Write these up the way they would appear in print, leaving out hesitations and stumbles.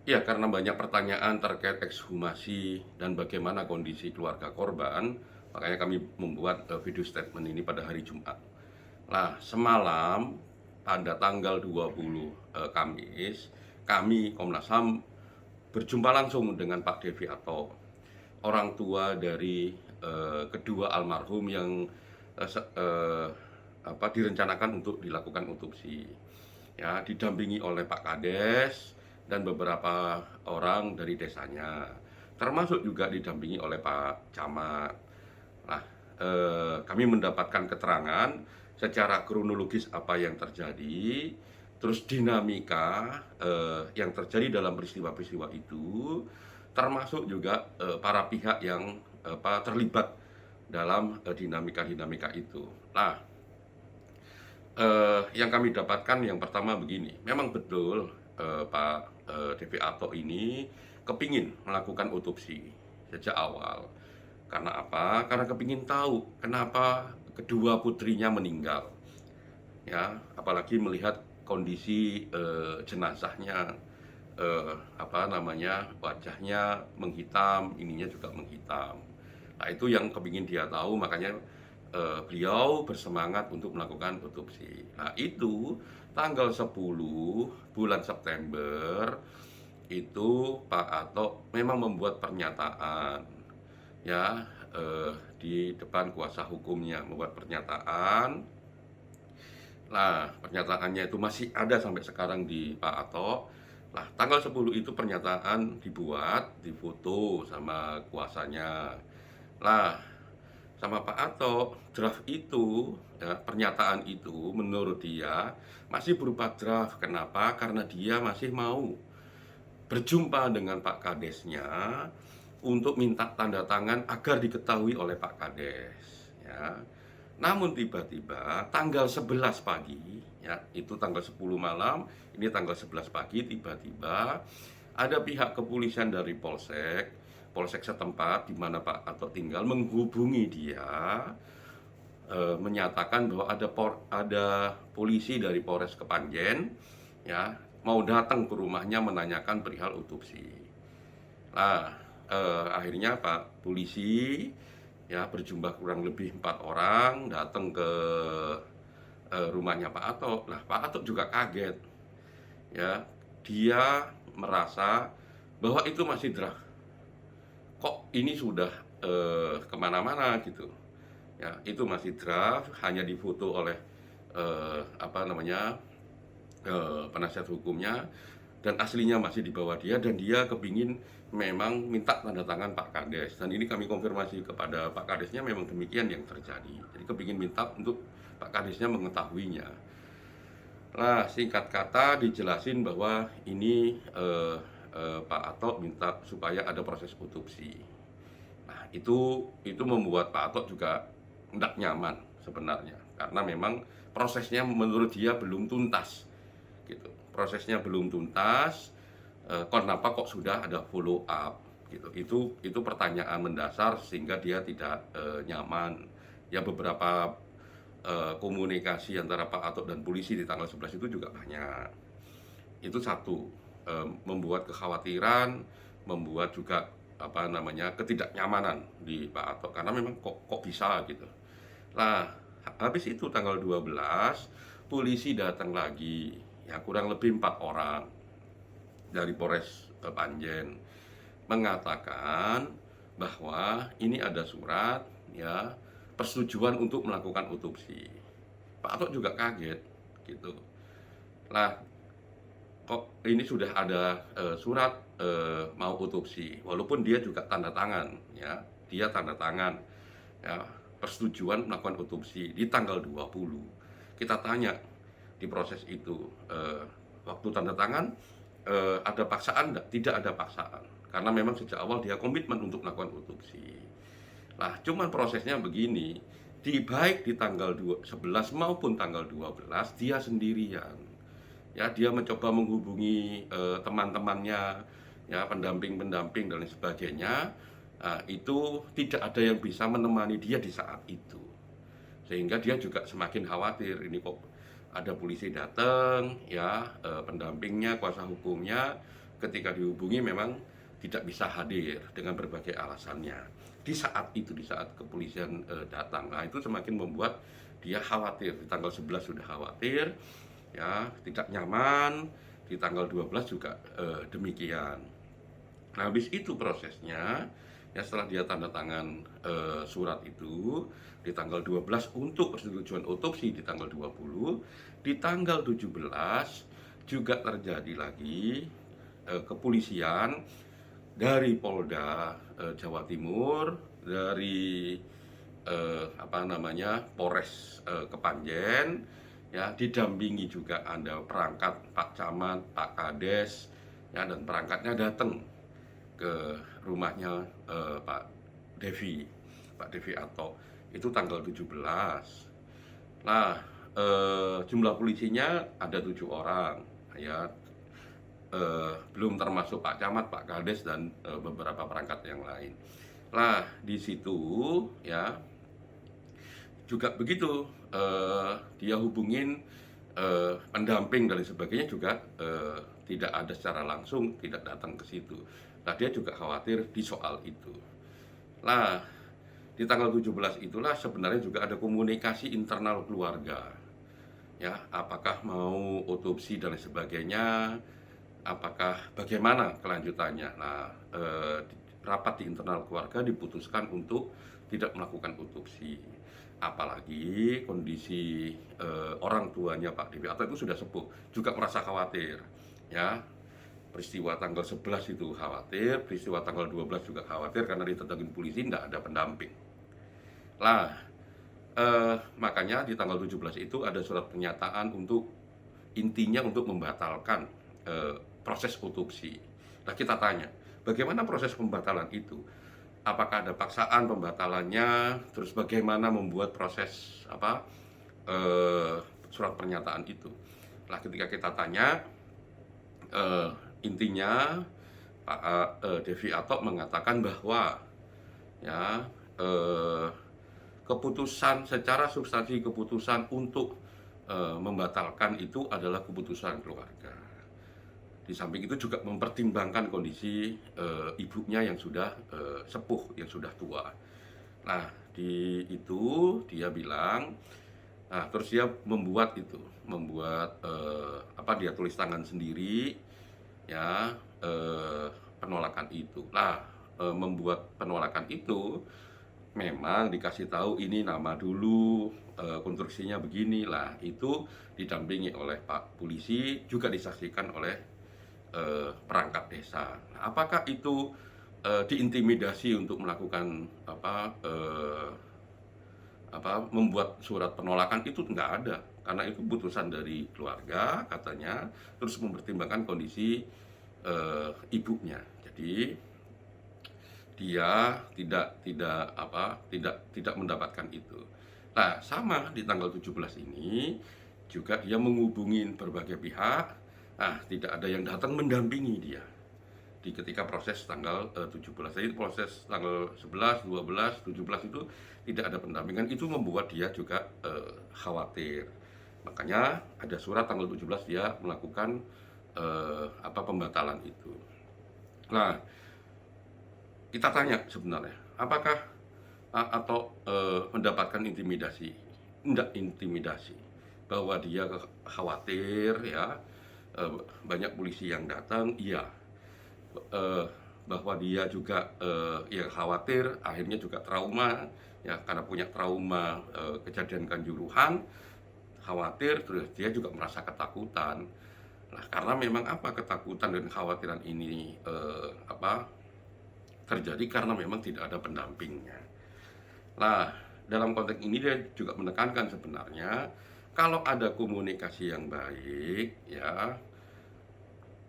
Ya, karena banyak pertanyaan terkait ekshumasi dan bagaimana kondisi keluarga korban, makanya kami membuat video statement ini pada hari Jumat. Nah, semalam pada tanggal 20 Kamis, kami Komnas HAM berjumpa langsung dengan Pak Devi Ato, orang tua dari kedua almarhum yang direncanakan untuk dilakukan otopsi. Ya, didampingi oleh Pak Kades dan beberapa orang dari desanya, termasuk juga didampingi oleh Pak Camat. Nah, kami mendapatkan keterangan secara kronologis apa yang terjadi, terus dinamika yang terjadi dalam peristiwa-peristiwa itu, termasuk juga para pihak yang terlibat dalam dinamika-dinamika itu. Nah, yang kami dapatkan yang pertama begini, memang betul Pak Devi Ato ini kepingin melakukan otopsi sejak awal. Karena apa? Karena kepingin tahu kenapa kedua putrinya meninggal. Ya, apalagi melihat kondisi jenazahnya, wajahnya menghitam, ininya juga menghitam. Nah, itu yang kepingin dia tahu, makanya beliau bersemangat untuk melakukan otopsi. Nah, itu tanggal 10 bulan September itu Pak Ato memang membuat pernyataan, ya, di depan kuasa hukumnya membuat pernyataan. Nah, pernyataannya itu masih ada sampai sekarang di Pak Ato. Nah, tanggal 10 itu pernyataan dibuat, difoto sama kuasanya. Nah, sama Pak Ato, draft itu, ya, pernyataan itu menurut dia masih berupa draft. Kenapa? Karena dia masih mau berjumpa dengan Pak Kadesnya untuk minta tanda tangan agar diketahui oleh Pak Kades. Ya. Namun tiba-tiba tanggal 11 pagi, ya, itu tanggal 10 malam, ini tanggal 11 pagi, tiba-tiba ada pihak kepolisian dari Polsek setempat di mana Pak Ato tinggal menghubungi dia, menyatakan bahwa ada polisi dari Polres Kepanjen, ya, mau datang ke rumahnya menanyakan perihal otopsi. Nah, akhirnya Pak polisi, ya, berjumlah kurang lebih 4 orang datang ke rumahnya Pak Ato. Nah, Pak Ato juga kaget, ya, dia merasa bahwa itu masih draft. Kok ini sudah kemana-mana gitu, ya, itu masih draft, hanya difoto oleh penasihat hukumnya, dan aslinya masih di bawah dia, dan dia kepingin memang minta tanda tangan Pak Kades. Dan ini kami konfirmasi kepada Pak Kadesnya, memang demikian yang terjadi. Jadi kepingin minta untuk Pak Kadesnya mengetahuinya. Nah, singkat kata dijelasin bahwa ini Pak Ato minta supaya ada proses otopsi. Nah, itu membuat Pak Ato juga tidak nyaman sebenarnya, karena memang prosesnya menurut dia belum tuntas gitu. Prosesnya belum tuntas, kenapa kok sudah ada follow up gitu. Itu pertanyaan mendasar sehingga dia tidak nyaman. Ya, beberapa komunikasi antara Pak Ato dan polisi di tanggal 11 itu juga banyak. Itu satu, membuat kekhawatiran, membuat juga ketidaknyamanan di Pak Ato, karena memang kok bisa gitu. Nah, habis itu tanggal 12 polisi datang lagi, ya, kurang lebih 4 orang dari Polres Panjen, mengatakan bahwa ini ada surat, ya, persetujuan untuk melakukan otopsi. Pak Ato juga kaget gitu. Nah, kok ini sudah ada surat mau otopsi, walaupun dia juga tanda tangan, ya, dia tanda tangan, ya, persetujuan melakukan otopsi di tanggal 20. Kita tanya di proses itu, waktu tanda tangan ada paksaan enggak? Tidak ada paksaan, karena memang sejak awal dia komitmen untuk melakukan otopsi. Nah, cuman prosesnya begini, baik di tanggal 11 maupun tanggal 12 dia sendirian. Ya, dia mencoba menghubungi teman-temannya, ya, pendamping-pendamping dan lain sebagainya. Nah, itu tidak ada yang bisa menemani dia di saat itu, sehingga dia juga semakin khawatir, ini kok ada polisi datang, ya, pendampingnya, kuasa hukumnya ketika dihubungi memang tidak bisa hadir dengan berbagai alasannya. Di saat itu, di saat kepolisian datang, nah itu semakin membuat dia khawatir. Di tanggal 11 sudah khawatir, ya tidak nyaman. Di tanggal 12 juga demikian. Nah, habis itu prosesnya, ya setelah dia tanda tangan surat itu di tanggal 12 untuk persetujuan otopsi di tanggal 20, di tanggal 17 juga terjadi lagi kepolisian dari Polda Jawa Timur, dari Polres Kepanjen, ya didampingi juga ada perangkat Pak Camat, Pak Kades, ya, dan perangkatnya datang ke rumahnya Pak Devi Ato itu tanggal 17. Nah, jumlah polisinya ada 7 orang, ya, belum termasuk Pak Camat, Pak Kades, dan beberapa perangkat yang lain. Nah, di situ ya juga begitu, dia hubungin pendamping dan sebagainya juga tidak ada secara langsung, tidak datang ke situ. Nah, dia juga khawatir di soal itu. Nah, di tanggal 17 itulah sebenarnya juga ada komunikasi internal keluarga. Ya, apakah mau otopsi dan sebagainya, apakah bagaimana kelanjutannya. Nah, rapat di internal keluarga diputuskan untuk tidak melakukan otopsi. Apalagi kondisi orang tuanya Pak Devi Ato itu sudah sepuh, juga merasa khawatir. Ya, peristiwa tanggal 11 itu khawatir, peristiwa tanggal 12 juga khawatir karena ditetangin polisi tidak ada pendamping. Lah, makanya di tanggal 17 itu ada surat pernyataan untuk intinya untuk membatalkan proses otopsi. Nah, kita tanya, bagaimana proses pembatalan itu? Apakah ada paksaan pembatalannya? Terus bagaimana membuat proses surat pernyataan itu? Nah, ketika kita tanya, intinya Pak Devi Ato mengatakan bahwa ya keputusan secara substansi, keputusan untuk membatalkan itu adalah keputusan keluarga. Di samping itu juga mempertimbangkan kondisi ibunya yang sudah sepuh, yang sudah tua. Nah, di itu dia bilang, nah terus dia membuat dia tulis tangan sendiri, ya, penolakan itu. Nah, membuat penolakan itu memang dikasih tahu ini nama dulu, konstruksinya begini lah. Itu didampingi oleh Pak Polisi, juga disaksikan oleh perangkat desa. Nah, apakah itu diintimidasi untuk melakukan membuat surat penolakan? Itu nggak ada, karena itu keputusan dari keluarga katanya, terus mempertimbangkan kondisi ibunya. Jadi dia tidak mendapatkan itu. Nah, sama di tanggal 17 ini juga dia menghubungi berbagai pihak. Nah, tidak ada yang datang mendampingi dia di ketika proses tanggal 17. Jadi proses tanggal 11, 12, 17 itu tidak ada pendampingan. Itu membuat dia juga khawatir. Makanya ada surat tanggal 17 dia melakukan pembatalan itu. Nah, kita tanya sebenarnya, apakah atau mendapatkan intimidasi? Tidak intimidasi, bahwa dia khawatir, ya, banyak polisi yang datang, iya, bahwa dia juga ya khawatir, akhirnya juga trauma, ya, karena punya trauma kejadian Kanjuruhan, khawatir, terus dia juga merasa ketakutan. Nah, karena memang ketakutan dan kekhawatiran ini terjadi karena memang tidak ada pendampingnya. Nah, dalam konteks ini dia juga menekankan sebenarnya kalau ada komunikasi yang baik, ya,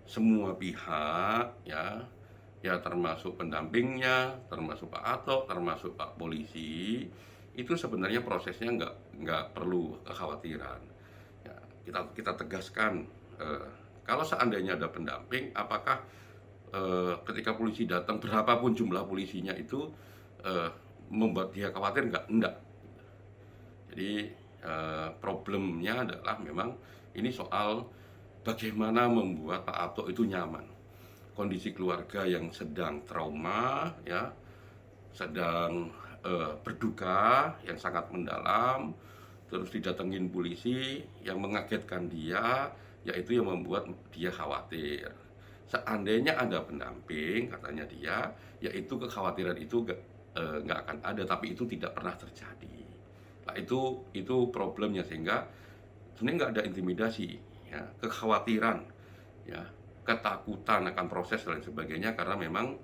semua pihak, ya termasuk pendampingnya, termasuk Pak Ato, termasuk Pak Polisi, itu sebenarnya prosesnya nggak perlu kekhawatiran. Ya, kita tegaskan, kalau seandainya ada pendamping, apakah ketika polisi datang, berapapun jumlah polisinya itu membuat dia khawatir? Enggak. Jadi problemnya adalah memang ini soal bagaimana membuat Pak Ato itu nyaman. kondisi keluarga yang sedang trauma, ya, sedang berduka yang sangat mendalam, terus didatengin polisi yang mengagetkan dia, yaitu yang membuat dia khawatir. Seandainya ada pendamping, katanya dia, yaitu kekhawatiran itu nggak akan ada, tapi itu tidak pernah terjadi. Nah, itu problemnya, sehingga sebenarnya nggak ada intimidasi, ya, kekhawatiran, ya, ketakutan akan proses dan lain sebagainya, karena memang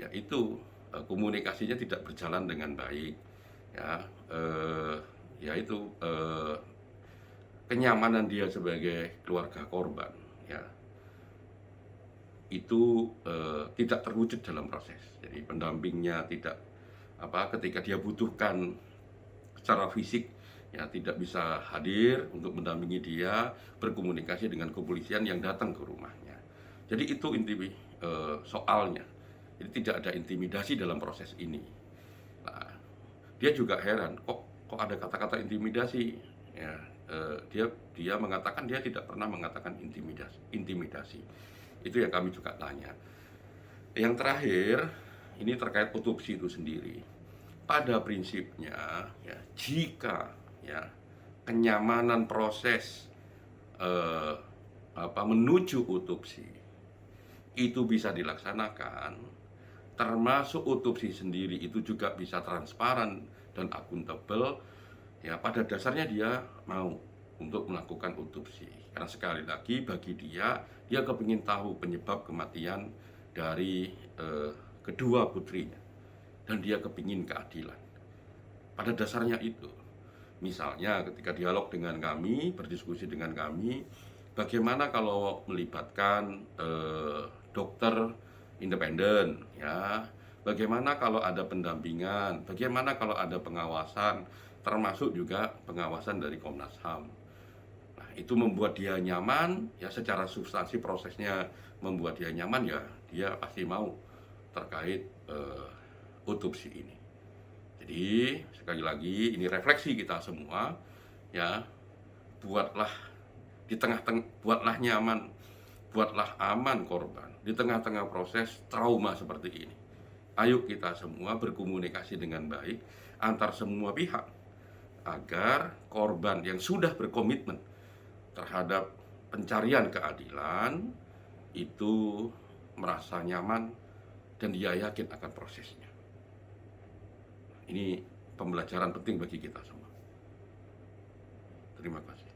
ya itu komunikasinya tidak berjalan dengan baik, ya, ya itu kenyamanan dia sebagai keluarga korban, ya, itu tidak terwujud dalam proses. Jadi pendampingnya tidak ketika dia butuhkan secara fisik, ya, tidak bisa hadir untuk mendampingi dia berkomunikasi dengan kepolisian yang datang ke rumahnya. Jadi itu inti soalnya. Jadi tidak ada intimidasi dalam proses ini. Nah, dia juga heran, kok ada kata-kata intimidasi, ya. Dia mengatakan dia tidak pernah mengatakan intimidasi. Itu yang kami juga tanya. Yang terakhir, ini terkait otopsi itu sendiri. Pada prinsipnya, ya, jika, ya, kenyamanan proses menuju otopsi itu bisa dilaksanakan, termasuk otopsi sendiri itu juga bisa transparan dan akuntabel, ya, pada dasarnya dia mau untuk melakukan otopsi. Karena sekali lagi bagi dia kepingin tahu penyebab kematian dari kedua putrinya, dan dia kepingin keadilan. Pada dasarnya itu. Misalnya ketika dialog dengan kami, berdiskusi dengan kami, bagaimana kalau melibatkan dokter independen, ya, bagaimana kalau ada pendampingan, bagaimana kalau ada pengawasan, termasuk juga pengawasan dari Komnas HAM. Nah, itu membuat dia nyaman, ya, secara substansi prosesnya membuat dia nyaman, ya, dia pasti mau terkait otopsi ini. Jadi sekali lagi ini refleksi kita semua, ya, buatlah buatlah nyaman, buatlah aman korban di tengah-tengah proses trauma seperti ini. Ayo kita semua berkomunikasi dengan baik antar semua pihak agar korban yang sudah berkomitmen terhadap pencarian keadilan itu merasa nyaman dan dia yakin akan prosesnya. Ini pembelajaran penting bagi kita semua. Terima kasih.